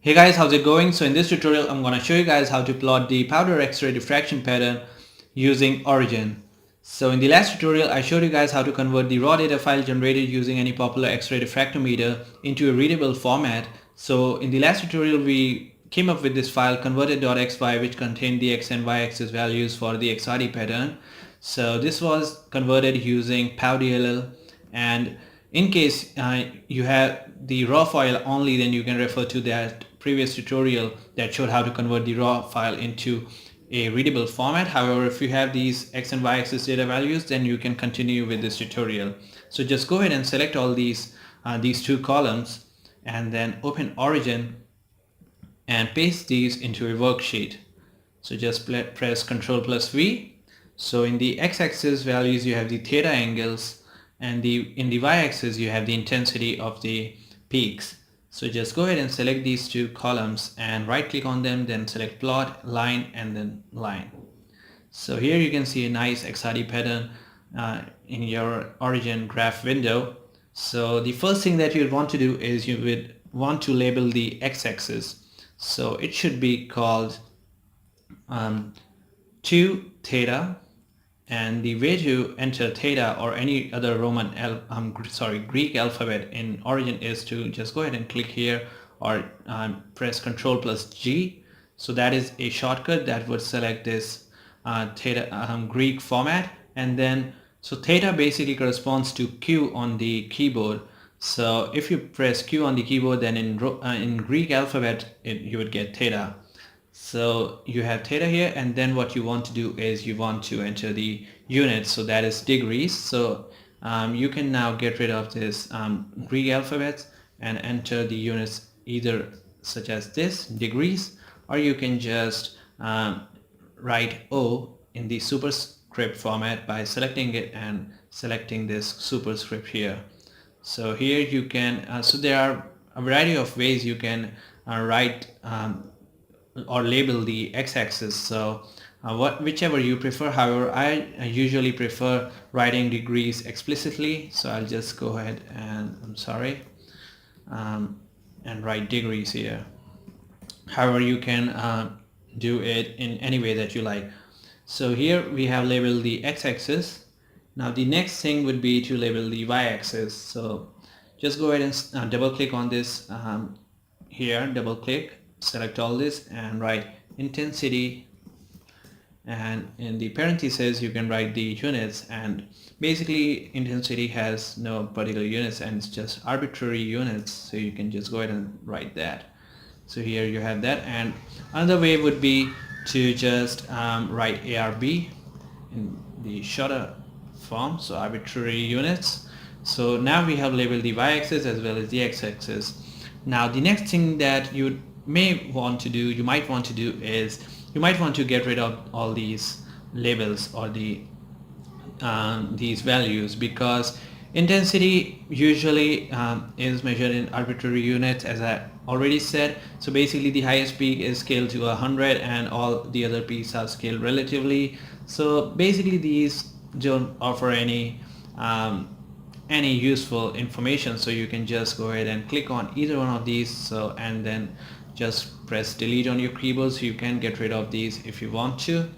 Hey guys, how's it going? So in this tutorial, I'm going to show you guys how to plot the powder X-ray diffraction pattern using Origin. So in the last tutorial, I showed you guys how to convert the raw data file generated using any popular X-ray diffractometer into a readable format. So in the last tutorial, we came up with this file converted.xy which contained the x and y axis values for the XRD pattern. So this was converted using powdll, and in case you have the raw file only, then you can refer to that previous tutorial that showed how to convert the raw file into a readable format. However, if you have these x and y axis data values, then you can continue with this tutorial. So just go ahead and select all these two columns and then open Origin and paste these into a worksheet. So just press Ctrl+V. So in the x-axis values you have the theta angles, and in the y-axis you have the intensity of the peaks. So just go ahead and select these two columns and right click on them, then select plot, line, and then line. So here you can see a nice XRD pattern in your Origin graph window. So the first thing that you'd want to do is you would want to label the x-axis. So it should be called 2 theta, and the way to enter theta or any other Greek alphabet in Origin is to just go ahead and click here or press Ctrl+G. So that is a shortcut that would select this theta Greek format, and then so theta basically corresponds to Q on the keyboard. So if you press Q on the keyboard, then in Greek alphabet you would get theta. So you have theta here, and then what you want to do is you want to enter the units, so that is degrees. So you can now get rid of this Greek alphabet and enter the units either such as this, degrees, or you can just write O in the superscript format by selecting it and selecting this superscript here. So here you can, so there are a variety of ways you can write or label the x-axis. So whichever you prefer. However, I usually prefer writing degrees explicitly, so I'll just go ahead and and write degrees here. However, you can do it in any way that you like. So here we have labeled the x-axis. Now the next thing would be to label the y-axis. So just go ahead and double click on this here, double click, select all this and write intensity, and in the parentheses you can write the units, and basically intensity has no particular units and it's just arbitrary units, so you can just go ahead and write that. So here you have that, and another way would be to just write ARB in the shorter form, so arbitrary units. So now we have labeled the y-axis as well as the x-axis. Now the next thing that you might want to do is you might want to get rid of all these labels or these values, because intensity usually is measured in arbitrary units, as I already said. So basically the highest peak is scaled to 100 and all the other peaks are scaled relatively. So basically these don't offer any useful information, so you can just go ahead and click on either one of these, so and then just press delete on your keyboard, so you can get rid of these if you want to.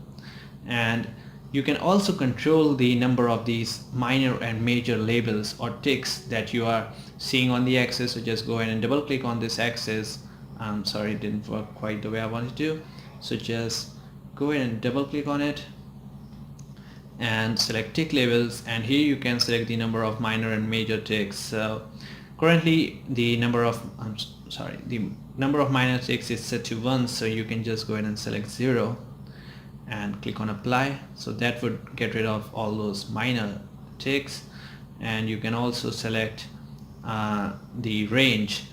And you can also control the number of these minor and major labels or ticks that you are seeing on the axis. So just go ahead and double click on this axis. Sorry, it didn't work quite the way I wanted to. So just go ahead and double click on it and select tick labels, and here you can select the number of minor and major ticks. So currently the number of minor ticks is set to 1, so you can just go ahead and select 0 and click on apply. So that would get rid of all those minor ticks. And you can also select the range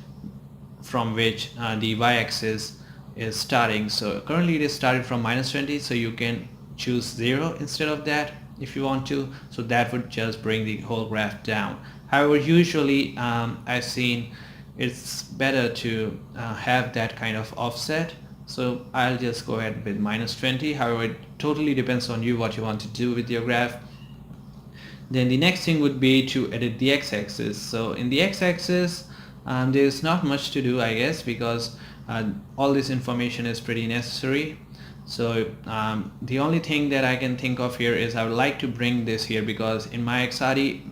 from which the y-axis is starting. So currently it is started from -20, so you can choose 0 instead of that if you want to. So that would just bring the whole graph down. However, usually I've seen it's better to have that kind of offset, so I'll just go ahead with -20. However, it totally depends on you what you want to do with your graph. Then the next thing would be to edit the x-axis. So in the x-axis there's not much to do, I guess, because all this information is pretty necessary. So the only thing that I can think of here is I would like to bring this here, because in my XRD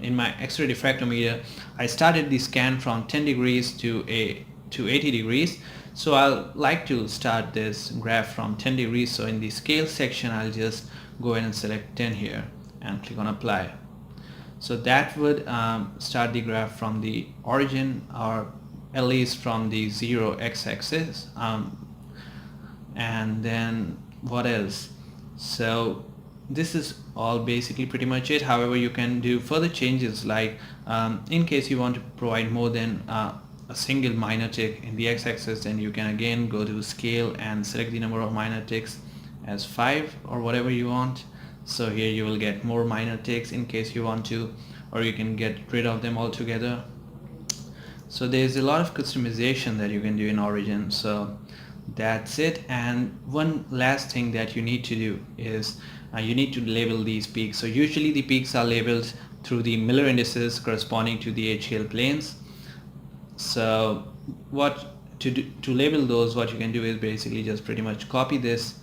in my X-ray diffractometer, I started the scan from 10 degrees to 80 degrees. So I'll like to start this graph from 10 degrees. So in the scale section, I'll just go ahead and select 10 here and click on apply. So that would start the graph from the origin, or at least from the 0 x-axis. And then what else? So this is all basically pretty much it. However, you can do further changes, like in case you want to provide more than a single minor tick in the x-axis, then you can again go to scale and select the number of minor ticks as 5 or whatever you want. So here you will get more minor ticks in case you want to, or you can get rid of them altogether. So there's a lot of customization that you can do in Origin. So that's it. And one last thing that you need to do is you need to label these peaks. So usually the peaks are labeled through the Miller indices corresponding to the H-scale planes. So to label those, what you can do is basically just pretty much copy this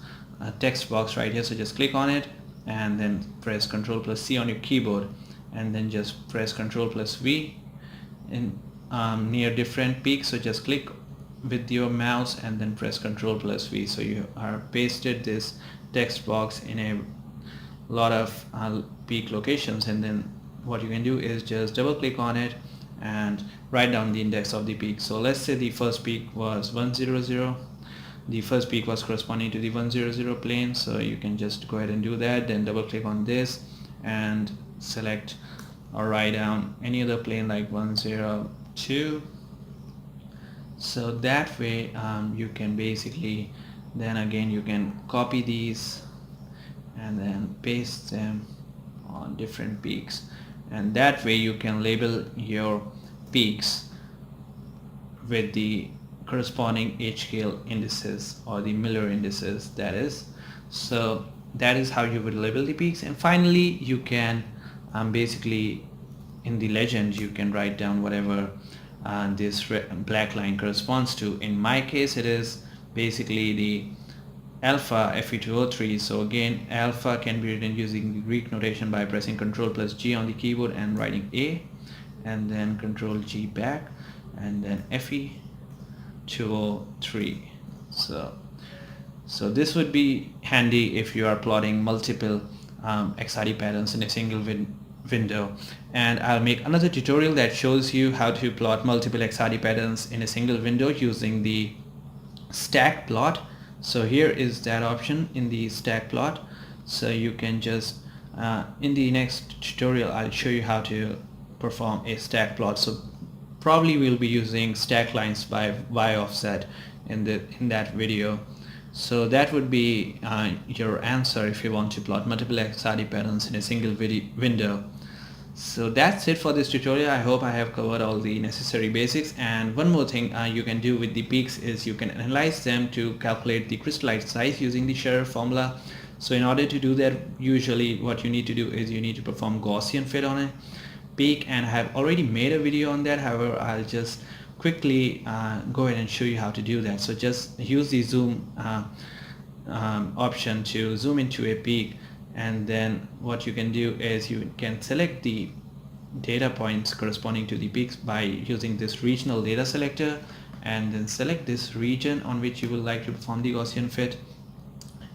text box right here. So just click on it and then press Ctrl+C on your keyboard, and then just press Ctrl+V in near different peaks. So just click with your mouse and then press Ctrl+V. So you are pasted this text box in a lot of peak locations, and then what you can do is just double click on it and write down the index of the peak. So let's say the first peak was 100. The first peak was corresponding to the 100 plane, so you can just go ahead and do that. Then double click on this and select or write down any other plane like 102. So that way you can basically, then again you can copy these and then paste them on different peaks, and that way you can label your peaks with the corresponding H-scale indices, or the Miller indices, that is. So that is how you would label the peaks. And finally you can basically in the legend you can write down whatever this black line corresponds to. In my case it is basically the alpha Fe2O3. So again, alpha can be written using the Greek notation by pressing Ctrl+G on the keyboard and writing A, and then Ctrl+G back, and then Fe2O3. So this would be handy if you are plotting multiple XRD patterns in a single window. And I'll make another tutorial that shows you how to plot multiple XRD patterns in a single window using the stack plot. So here is that option in the stack plot. So you can just in the next tutorial I'll show you how to perform a stack plot. So probably we'll be using stack lines by Y offset in that video. So that would be your answer if you want to plot multiple XRD patterns in a single window. So that's it for this tutorial. I hope I have covered all the necessary basics. And one more thing you can do with the peaks is you can analyze them to calculate the crystallite size using the Scherer formula. So in order to do that, usually what you need to do is you need to perform Gaussian fit on a peak, and I have already made a video on that. However, I'll just quickly go ahead and show you how to do that. So just use the zoom option to zoom into a peak, and then what you can do is you can select the data points corresponding to the peaks by using this regional data selector, and then select this region on which you would like to perform the Gaussian fit,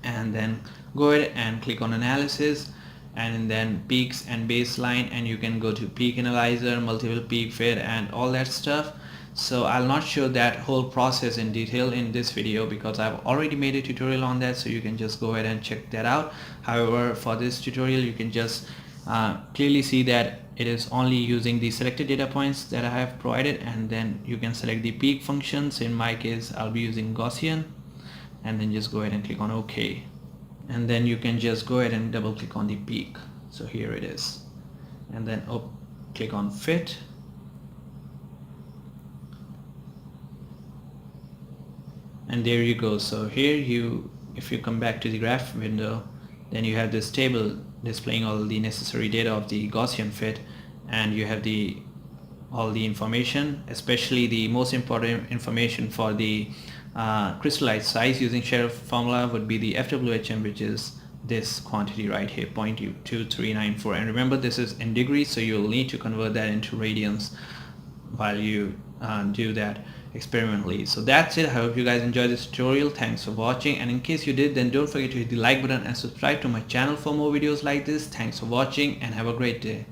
and then go ahead and click on analysis, and then peaks and baseline, and you can go to peak analyzer, multiple peak fit, and all that stuff. So I'll not show that whole process in detail in this video because I've already made a tutorial on that, so you can just go ahead and check that out. However, for this tutorial you can just clearly see that it is only using the selected data points that I have provided, and then you can select the peak functions. In my case I'll be using Gaussian, and then just go ahead and click on OK, and then you can just go ahead and double click on the peak. So here it is, and then click on fit, and there you go. So here if you come back to the graph window, then you have this table displaying all the necessary data of the Gaussian fit, and you have the all the information, especially the most important information for the crystallite size using Sheriff formula would be the FWHM, which is this quantity right here, 0.2394. And remember, this is in degrees, so you'll need to convert that into radians while you do that experimentally. So that's it. I hope you guys enjoyed this tutorial. Thanks for watching, and in case you did, then don't forget to hit the like button and subscribe to my channel for more videos like this. Thanks for watching and have a great day.